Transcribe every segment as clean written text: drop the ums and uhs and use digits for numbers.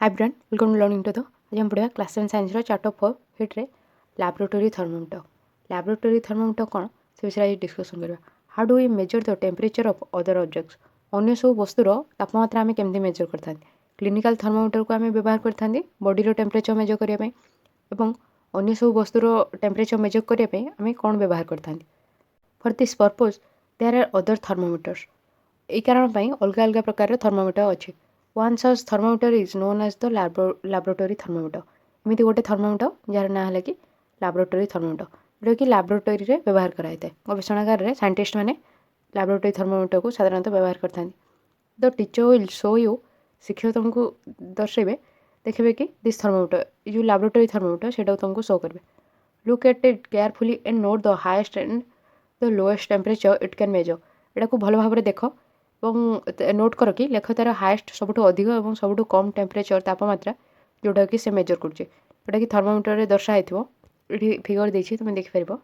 Hi brand welcome to learning to the आज हम पढ़ा क्लास 7 साइंस चैप्टर 4 हिट्रे लैबोरेटरी थर्मोमीटर। लैबोरेटरी थर्मोमीटर कौन से विषय आज डिस्कसन करबा। How do we measure the temperature of other objects. अन्य सब वस्तुर तापमात्रा आम केमती मेजर करता। क्लिनिकल थर्मोमीटर को आम व्यवहार करते बॉडीर टेम्परेचर मेजर करने और अन्य सब वस्तुर टेम्परेचर मेजर करने आम कौन व्यवहार करते। For this purpose there are other thermometers. यही कारण अलग अलग प्रकार थर्मोमीटर अच्छे। One such thermometer is known as the laboratory thermometer. एमती गोटे थर्मोमीटर जार ना है कि लैबोरेटरी थर्मोमीटर जोटा कि लैबोरेटरी में व्यवहार कराई है। गवेषणागार में साइंटिस्ट मैंने लैबोरेटरी थर्मोमीटर को साधारणतः व्यवहार करते। The teacher will show you शिक्षक तुमको दर्शे देखिए कि दिस थर्मोमीटर जो लैबोरेटरी थर्मोमीटर से तुमको शो करेंगे। Look at it carefully and note the highest and the lowest temperature it can measure. यहाँ को भल भाव देख नोट कर कि लेख तार हाएस्ट सबुठ अधिक और सबुठ कम टेम्परेचर तापमात्रा जोटा कि से मेजर करुचे जोटा कि थर्मोमीटर में दर्शाई ये फिगर देखिए तुम देखिपर।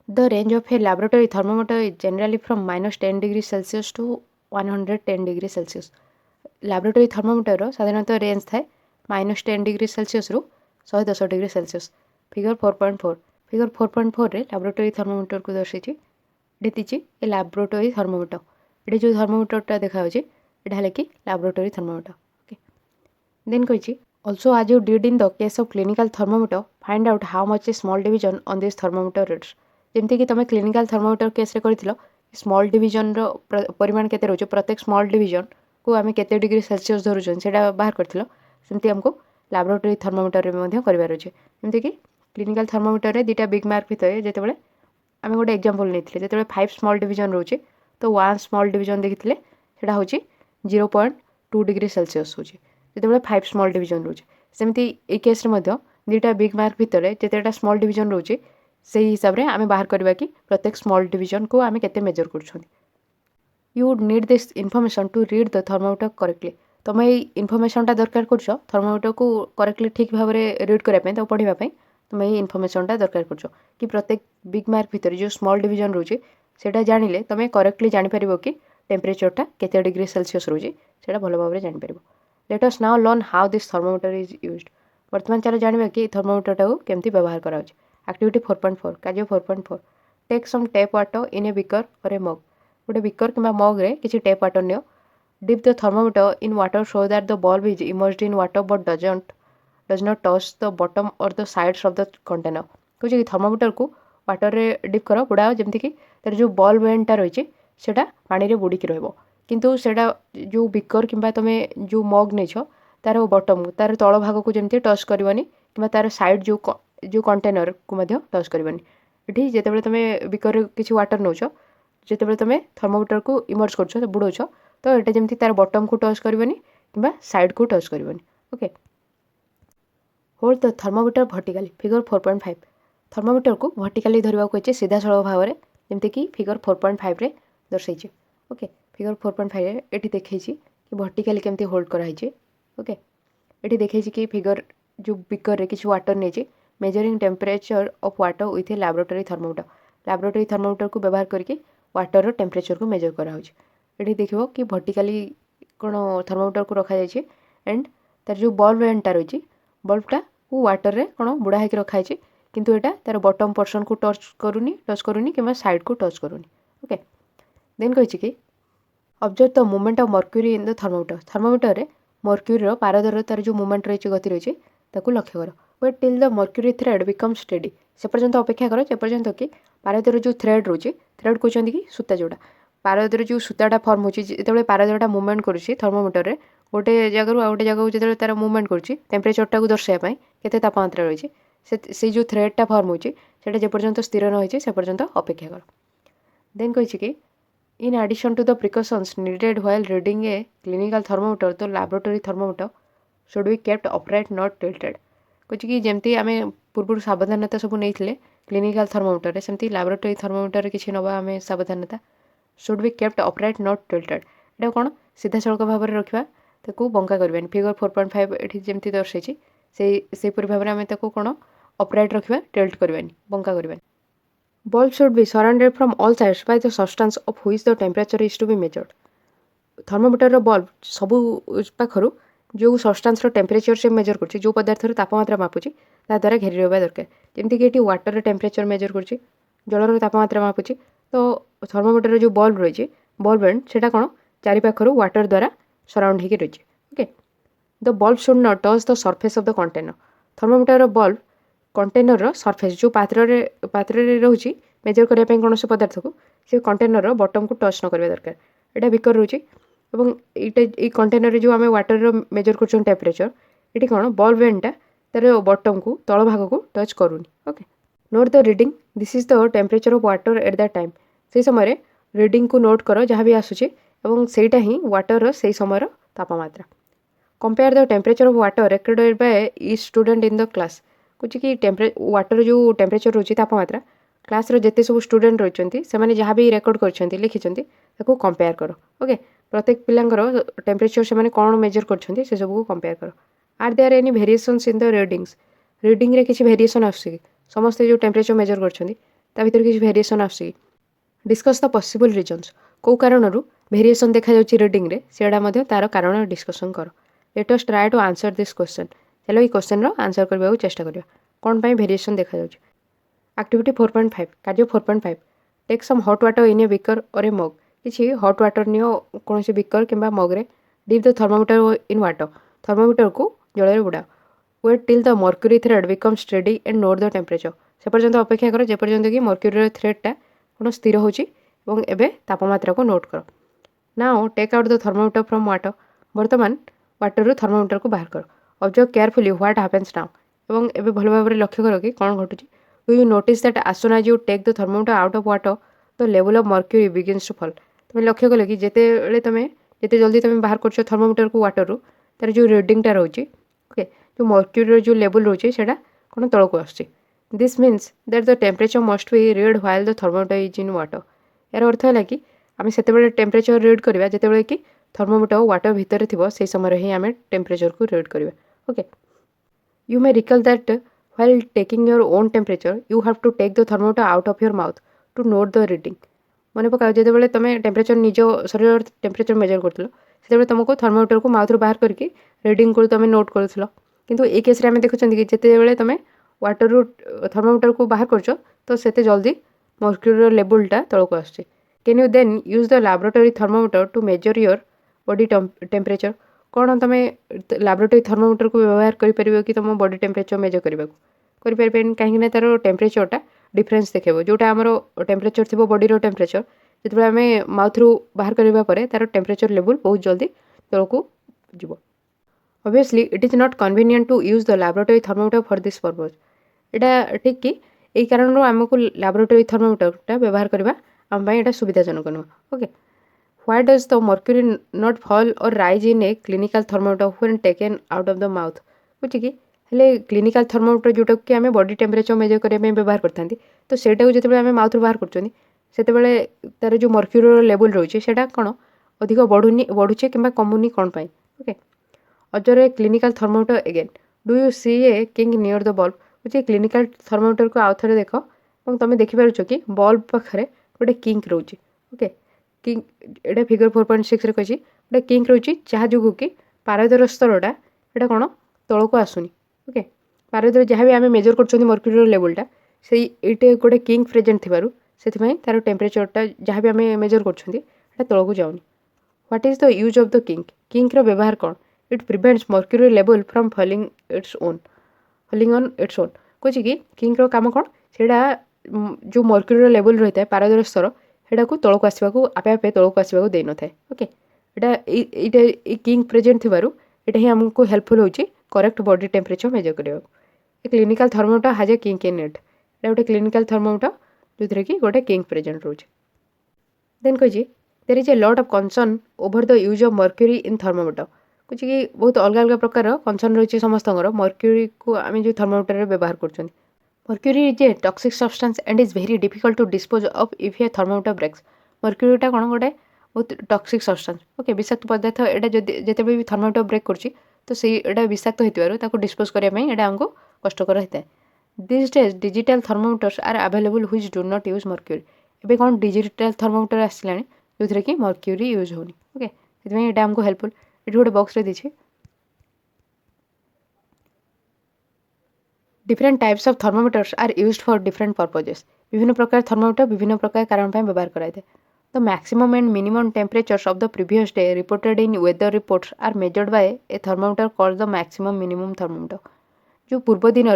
The range of a laboratory thermometer is generally from -10 degree Celsius to 110 degree Celsius. Laboratory thermometer साधारणतः रेंज थाए -10 डिग्री सेल्सियस रु 110 डिग्री सेल्सियस। फिगर 4.4 फिगर 4.4 रे लैबोरेटरी थर्मोमीटर को दर्शाई देखिए ये लैबोरेटरी थर्मोमीटर। ये जो थर्मोमीटर देखा है कि लैबोरेटरी थर्मोमीटर। ओके देन कही ऑल्सो आज you did in the case of clinical thermometer find out how much A small division on this thermometer rates. जमती कि तुम क्लिनिकल थर्मोमीटर केस रे कर स्मॉल डिवीजन परिमाण केते रोचे प्रत्येक स्मॉल डिवीजन को आम के डिग्री सेल्सियस धरुचन से बाहर करमती आमको लैबोरेटरी थर्मोमीटर में करार अच्छे। जमती कि क्लिनिकल थर्मोमीटर में दुटा बिग मार्क भितर जिते आम गोटे एग्जांपल नहीं जो 5 स्मॉल डिवीजन रोचे तो 1 स्मॉल डिवीजन देखते से हूँ 0.2 डिग्री सेल्सियस हो जो 5 स्मॉल डिवीजन रोचे। सेमती ये केस दुटा बिग मार्क भितर जितेटा स्मॉल डिवीजन रोचे से हिसाब से आम बाहर करवा कि प्रत्येक स्मॉल डिवीजन को आम के मेजर कर। You would need this information to read the thermometer correctly. तुम ये इनफॉरमेशनटा दरकार कर थर्मोमीटर को करेक्टली ठीक भाव में रीड करने तो पढ़ाई तुम ये इनफॉरमेशनटा दरकार कर कि प्रत्येक बिग मार्क भितर जो स्मॉल डिवीजन रोचे से जानिले तुम करेक्टली जापर कि टेम्परेचरटा केते डिग्री सेल्सियस रोचे से भल भाव में जापर। Let us now learn how this thermometer is used. वर्तमान चलो जाना कि थर्मोमीटर को केमती व्यवहार करा। एक्टिविटी 4.4 कार्य 4.4 take some tap water in a beaker और ए मग। गोटे बिकर कि मग रे किसी टैप वाटर नियो। Dip the thermometer in water so that the bulb is immersed in water but does not touch the bottom और the sides of the container. कहे कि thermometer को water रे डिप कर बुड़ाओ जमती कि तार जो बल्ब एंडटा रही है पानी रे बुड़ीकी रहिबो। किंतु सेटा जो बिकर कि तुम जो मग नहीं तार बॉटम तार तल भाग को जमती टच करनी कि तार साइड जो कंटेनर को टच करनी। ये जिते तुम बिकर किसी वाटर नौ जिते तुम थर्मोमीटर को इमर्ज कर बुड़ाऊ तो ये जमी तार बॉटम को टच करनी कि साइड को टच करनी। Okay hold the thermometer vertically figure 4.5 thermometer को वर्टिकली धरवा कही सीधा सड़क भाव में जमती कि फिगर 4.5 रे दर्शाई। ओके फिगर 4.5 ये देखी कि वर्टिकली केमती होल्ड कराई। ओके ये देखी कि फिगर जो बिकर किसी वाटर नहीं measuring temperature of water with A laboratory thermometer. Laboratory thermometer को व्यवहार करके वाटर टेम्परेचर को मेजर कराई। देखो कि वर्टिकली कौन थर्मोमीटर को रखा जाए एंड तार जो बल्ब एंडटा रही बल्बटा को वाटर रे कौन बुड़ा होकर रखाई किंतु एटा तार बॉटम पोर्शन को टच करूनी कि साइड को टच करूनी। ओके देन कही कि observe the movement of mercury in the thermometer. Thermometer रे मर्क्यूरी पारदर तार जो मूवमेंट रही गति रही लक्ष्य कर। Wait till the mercury thread become steady से पर्यंत अपेक्षा कर जे पर्यंत कि पारदर जो थ्रेड रोचे थ्रेड कहते कि सूता जोड़ा पारदर जो सूताटा फर्म होती जो पारदरटा मुवमेंट करुँची थर्मोमीटर रे गोटे जगह आउ गोटे जगह जो तार मुवमेंट करुँची टेम्परेचरटा को दर्शाइवाई केते तापमात्रा रही से जो थ्रेडटा फर्म होती जे पर्यंत स्थिर न होती से पर्यंत अपेक्षा कर। देन कही कि in addition to the precautions needed while reading a clinical thermometer तो laboratory thermometer should be kept upright not tilted. कहे कि जमती आम पूर्व सावधानता सब नहीं क्लिनिकल थर्मोमीटर सेमती लैबोरेटरी थर्मोमीटर किसी नवा आम सावधानता should be kept upright not tilted. यहाँ कौन सीधा सड़क भाव में रखा बंका करवानी फिगर 4.5 ये जमी दर्शाई से भाव में आम कौन अपराइट रखा टिल्ट करवानी बंका करवानी। Bulb should be surrounded from all sides by the substance of which the temperature is to be measured. Thermometer bulb सब पाखर जो सब्सटेंस टेम्परेचर से मेजर कर जो पदार्थर तापमात्रा मापुची द्वारा घेरी रहा दरकार जमीक ये वाटर टेम्परेचर मेजर कर जलर तापमात्रा मापुची तो थर्मोमीटर जो बल्ब रही है बल्ब एंड से कौन चारिपाखर वाटर द्वारा सराउंड होकर रही okay the bulb should not touch the surface of the container thermometer bulb container surface जो पात्र रोचे मेजर करने कौन से पदार्थ को से कंटेनर बटम को टच न करवा दरकार यहाँ बिकर रोचे ये कंटेनर जो आम वाटर मेजर कर टेम्परेचर ये कौन बल्ब एंडटा तार बटम को तल भाग को टच करूनी okay note the reading this is the temperature of water at the time से समय रीडिंग को नोट कर जहाँ भी आसूचे सेटा ही वाटर से समय तापमात्रा compare the temperature of water recorded by each student in the class कुछ कि वाटर जो टेम्परेचर रोचे तापमात्रा क्लास जिते सब स्टूडेंट रही से जहाँ भी रेकर्ड कर लिखिं कंपेयर कर ओके प्रत्येक पिलांकर टेम्परेचर से कौन मेजर कर सब को कंपेयर कर are there any variations in the readings reading रे किसी वेरिएशन आसुची समस्ते जो टेम्परेचर मेजर कर किसी वेरिएशन आसुची डिस्कस द पॉसिबल रीजन्स कौ कारण वेरिएशन देखा जाउची रीडिंग रे सेडा तार कारण डिस्कसन कर let us try to answer this question चलो ये क्वेश्चन रो आंसर करबा चेष्टा करिया कौन पाई वेरिएशन देखा जाउची एक्टिविटी 4.5 कार्य 4.5 take some hot water in a beaker और ए मग किसी हॉट वाटर नियो कौन से बिकर किंबा मग रे dip the thermometer in water thermometer को जल में बुड़ा wait till the mercury thread become steady and note the temperature से पर्यंत अपेक्षा कर जेपर्यंत कि मर्क्यूरी थ्रेडटा कौन स्थिर होची एवं एबे तापमात्रा को नोट कर now take out the thermometer from water वर्तमान वाटर रू थर्मोमीटर को बाहर कर observe carefully what happens now एवं एबे भल भाव लक्ष्य कर कि कौन घटुची do you notice that as soon as you take the thermometer out of water the level of mercury begins to fall तुम लक्ष्य कल कि जिते तुम जिते जल्दी तुम बाहर कर थर्मोमीटर को वाटर रू तार जो रीडिंगटा रोचे ओके जो मर्क्यूरी जो लेवल रोचे सेटा कौन तलक आसुची this means that the temperature must be read while the thermometer is in water यार अर्थ है कि आम से टेम्परेचर रीड करवा जिते कि थर्मोमीटर वाटर भितर थी से समय ही आम टेम्परेचर को रीड करवा okay you may recall that while taking your own temperature you have to take the thermometer out of your mouth to note the reading मन पका जो तुम टेम्परेचर निज शरीर टेम्परेचर मेजर कर तुमको थर्मोमीटर को माउथ बाहर करके रीडिंग को तुम नोट कर किंतु ए केस आम देखुं कि जिते तुम वाटर रू थर्मोमीटर को बाहर कर तो से जल्दी मर्क्यूरी लेवलटा तलक आसुची can you then use the laboratory thermometer to measure your body temperature कौन तुम लैबोरेटरी थर्मोमीटर को व्यवहार कर कि तुम बॉडी टेम्परेचर मेजर करने कहीं तार टेम्परेचरटा डिफरेन्स देखेब जोटा आम टेम्परेचर थी बॉडी टेम्परेचर जो आम माउथ रू बाहर करने तार टेम्परेचर लेवल बहुत जल्दी तलक जीव obviously it is not convenient to use the laboratory thermometer for this purpose यहाँ ठीक कि यही कारण आमको लैबोरेटरी थर्मोमीटरटा व्यवहार करवा आम यहाँ सुविधाजनक नुह okay why does the mercury not fall or rise in a clinical thermometer when taken out of the mouth बुझे कि हेले क्लिनिकल थर्मोमीटर जोटा कि आम बॉडी टेम्परेचर मेजर करने व्यवहार करते तो सेटा जो आम माउथ रू बाहर करते तार जो मर्क्यूरी लेवल रोचे से कौन अधिक बढ़ुचे कि कमुनी कौन पाई okay observe a clinical thermometer again do you see a kink near the bulb बुझे क्लिनिकल थर्मोमीटर को आउ थे देख और तुम देखिपार कि बल्ब पाखे गोटे किंक रोचे ओके किंक एटा फिगर 4.6 रे कही गोटे किंक रोचे जहाँ जो कि पारदर स्तरटा यहाँ कौन तलक आसुनी ओके पारदर जहाँ भी आम मेजर कर मर्क्यूरी लेवलटा से ये गोटे किंक प्रेजेंट थी तार टेम्परेचरटा जहाँ भी आम मेजर कर तलक जाऊनी what is the use of the kink किंक्र व्यवहार कौन it prevents mercury level from falling on its own कहे कि किंक्र काम कौन से जो मर्क्यूरी लेवल रही है पारदर स्तर सेटा को तलक आसवाक आपे आपे तलक आसवाक दे न थाए ओके ये किंक प्रेजेंट थी यहाँ ही आमको हेल्पफुल होची करेक्ट बॉडी टेम्परेचर मेजर करने क्लिनिकल थर्मोमीटर हाज ए किंक इन इट यहाँ गोटे क्लिनिकल थर्मोमीटर जो कि गोटे किंक प्रेजेंट रोचे देन कही there is a lot of concern over the use of mercury in thermometers कुछ कि बहुत अलग अलग प्रकार कंसर्न रही समस्त मर्क्यूरी को आम जो थर्मोमीटर व्यवहार कर mercury is a toxic substance and is very difficult to dispose of if a thermometer breaks मर्क्यूरीटा कौन गोटे बहुत टॉक्सिक सब्सटेंस ओके विषाक्त पदार्थ यहाँ जिते भी थर्मोमीटर ब्रेक कर तो से विषाक्त होता डिस्पोज करने यहाँ आमको कष्टकर होता है this days digital thermometers are available which do not use mercury एबे कौन डिजिटल थर्मोमीटर आसला जो कि मर्क्यूरी यूज होनी ओके ସେଥିପାଇଁ ଏଇଟା ଆମକୁ ହେଲ୍ପଫୁଲ୍। ଏଠି ଗୋଟେ ବକ୍ସରେ ଦେଇଛି different types of thermometers are used for different purposes. विभिन्न प्रकार थर्मोमीटर विभिन्न प्रकार कारण पर व्यवहार कराए थे। The maximum and minimum temperatures of the previous day reported in weather reports are measured by a thermometer called the maximum minimum thermometer. जो पूर्व दिन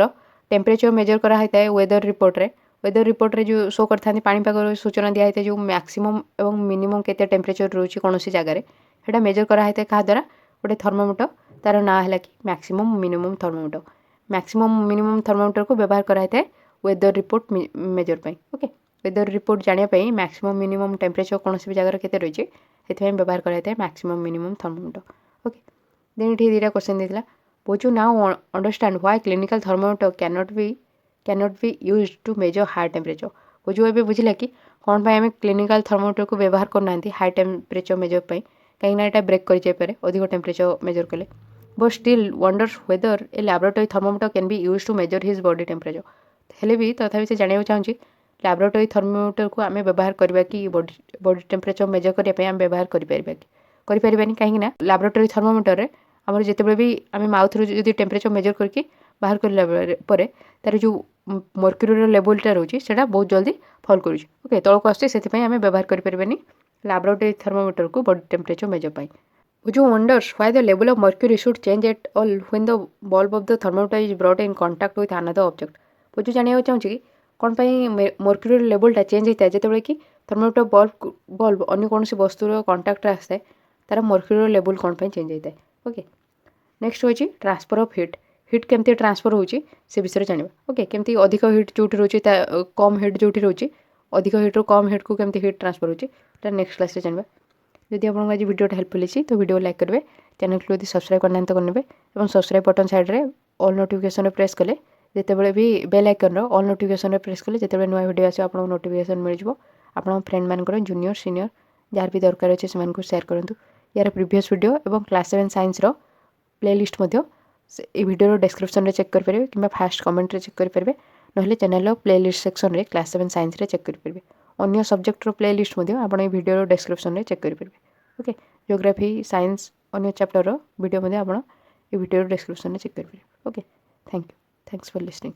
टेम्परेचर मेजर कराई वेदर रिपोर्ट रे जो शो करता पाणीपाग सूचना दिखाई है जो मैक्सिमम और मिनिमम केते टेम्परेचर रोचे कौन जगह से मेजर कराई क्या द्वारा गोटे थर्मोमीटर तार ना है कि maximum minimum thermometer. Maximum minimum thermometer को व्यवहार कराई है वेदर रिपोर्ट मेजर पाई। ओके वेदर रिपोर्ट जानापी मैक्सिमम मिनिमम टेम्परेचर कौन भी जगह केते रही है व्यवहार कराई है maximum minimum thermometer. Okay then ये दुटा क्वेश्चन देता would you now understand why clinical thermometer cannot be used to measure high temperature। बुझु एबे बुझिला कि कौन आम क्लिनिकल थर्मोमीटर को व्यवहार करना हाई टेम्परेचर मेजर पर कहीं यहाँ ब्रेक कर जापे अधिक टेम्परेचर मेजर कले but still wonders whether a laboratory thermometer can be use to measure his body temperature. हेले भी तथापि से जानवा चाहिए लैबोरेटरी थर्मोमीटर को आम व्यवहार करवा कि बॉडी टेम्परेचर मेजर करने आम व्यवहार करें कहीं लैबोरेटरी थर्मोमीटर रे आमर जिते भी आम माउथ रू जो टेम्परेचर मेजर करके बाहर कर तार जो मर्क्यूरी लेवलटा रोचे से बहुत जल्दी फॉल करुँच ओके तौक आसुचे से आम व्यवहार करें लैबोरेटरी थर्मोमीटर को body temperature measure pi. Would you wonders why the level of mercury should change at all when the bulb of the thermometer is brought in contact with another object। बुझु जानिया चाहूँगी कि कौन mercury लेवलटा change होता है जिते कि thermometer bulb अन्य कौन वस्तुर कंटाक्ट आसता है तार मर्क्यूरी लेवल कौन चेंज होता है। ओके नेक्स्ट होची ट्रांसफर ऑफ हिट केमती ट्रांसफर होची से विषय जानिबा। ओके केमती अधिक हिट जोटी रोची कम हिट जोटी रोची अधिक हिट रो कम हिट को केमती हिट ट्रांसफर होची नेक्स्ट क्लास रे जानिबा। जदि आपको आज वीडियोटा हेल्पफुल होती तो वीडियो लाइक करेंगे चैनल को यदि सब्सक्राइब करना तो करेंगे और सब्सक्राइब बटन साइड रे ऑल नोटिफिकेशन प्रेस कले जितेबाला भी bell icon all notification press कले जिते नुआ वीडियो आसो आपको नोटिफिकेशन मिल जाए। आप फ्रेंड मानकर जूनियर सीनियर जार भी दरकार अच्छे से सेयार करूँ। यार प्रीवियस वीडियो और class 7 science playlist video description check करेंगे कि फास्ट कमेंट चेक करेंगे ना चैनल प्लेलिस्ट सेक्शन में क्लास 7 साइंस चेक करेंगे अन्य सब्जेक्टर प्लेलिस्ट आप वीडियो डिस्क्रिप्शन में चेक करेंगे। ओके ज्योग्राफी साइंस अन्य चैप्टर वीडियो आप वीडियो डिस्क्रिप्शन में चेक करेंगे। Okay thanks for listening.